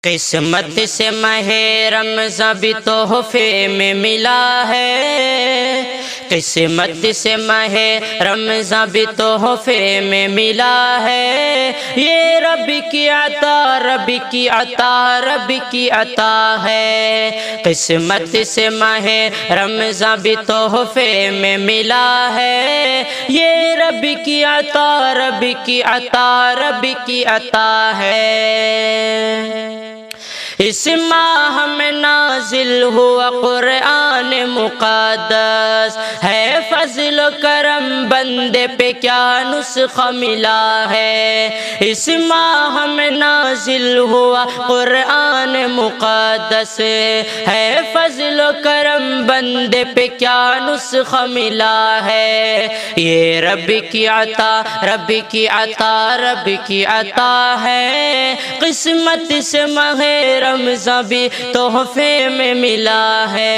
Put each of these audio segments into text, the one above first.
قسمت سے ماہ رمضان بھی تحفے میں ملا ہے، قسمت سے ماہ رمضان بھی تحفے میں ملا ہے، یہ رب کی عطا، رب کی عطا، رب کی عطا ہے۔ قسمت سے ماہ رمضان بھی تحفے میں ملا ہے، یہ رب کی عطا، رب کی عطا، رب کی عطا ہے۔ اس ماہ میں نازل ہوا قرآن مقدس، ہے فضل و کرم بندے پہ کیا نسخہ ملا ہے۔ اس ماہ میں نازل ہوا قرآن مقدس، ہے فضل و کرم بندے پہ کیا نسخہ ملا ہے۔ یہ رب کی عطا، رب کی عطا، رب کی عطا ہے۔ قسمت سے ماہ رمضان بھی تحفے میں ملا ہے۔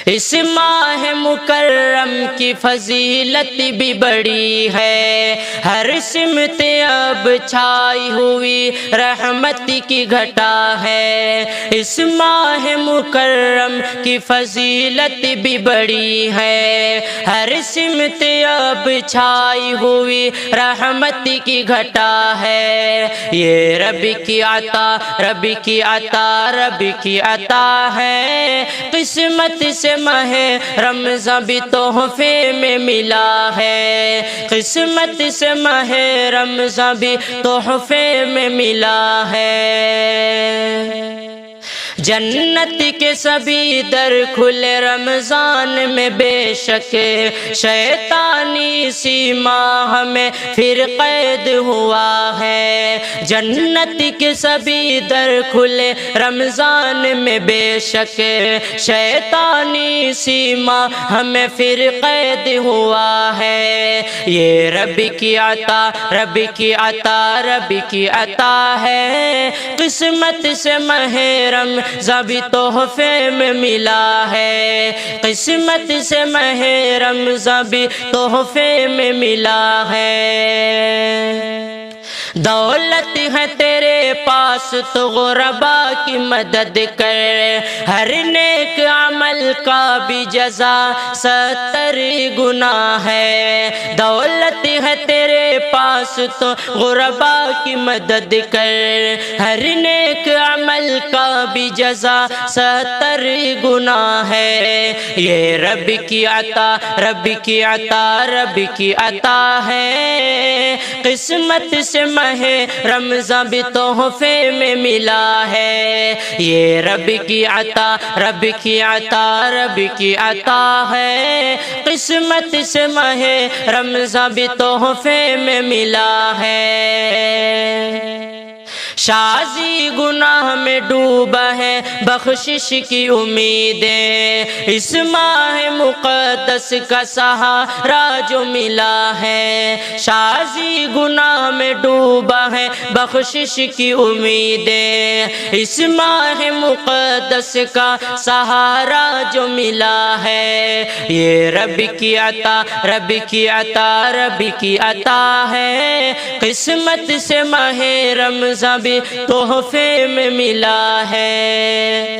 اس ماہ مکرم کی فضیلت بھی بڑی ہے، ہر سمت اب چھائی ہوئی رحمت کی گھٹا ہے۔ اس ماہ مکرم کی فضیلت بھی بڑی ہے، ہر سمت اب چھائی ہوئی رحمت کی گھٹا ہے۔ یہ رب کی عطا، رب کی عطا، رب کی عطا ہے۔ قسمت سے ماہ رمضان بھی تحفے میں ملا ہے، قسمت سے ماہ رمضان بھی تحفے میں ملا ہے۔ جنت کے سبھی در کھلے رمضان میں، بے شک شیطانی سی ماہ میں پھر قید ہوا ہے۔ جنت کے سبھی در کھلے رمضان میں، بے شک شیطانی سی ماہ ہمیں پھر قید ہوا ہے۔ یہ رب کی عطا، رب کی عطا، رب کی عطا ہے۔ قسمت سے ماہ رمضان بھی تحفے میں ملا ہے، قسمت سے ماہ رمضان بھی تحفے میں ملا ہے۔ دولت ہے تیرے پاس تو غربا کی مدد کر، ہر نیک عمل کا بھی جزا 70 گنا ہے۔ دولت ہے تیرے پاس تو غربا کی مدد کر، ہر نیک عمل کا بھی جزا 70 گنا ہے۔ یہ رب کی عطا، رب کی عطا، رب کی عطا ہے۔ قسمت سے ماہ رمضان بھی تحفے میں ملا ہے، یہ رب کی عطا، رب کی عطا، رب کی عطا ہے۔ قسمت سے ماہ رمضان بھی تحفے میں ملا ہے۔ شازی گناہ میں ڈوبا ہے، بخشش کی امیدیں، اس ماہ مقدس کا سہارا جو ملا ہے۔ شازی گناہ میں ڈوبا ہے، بخشش کی امیدیں، اس ماہ مقدس کا سہارا جو ملا ہے۔ یہ رب کی عطا، رب کی عطا، رب کی عطا ہے۔ قسمت سے ماہ رمضان بھی تحفے میں ملا ہے۔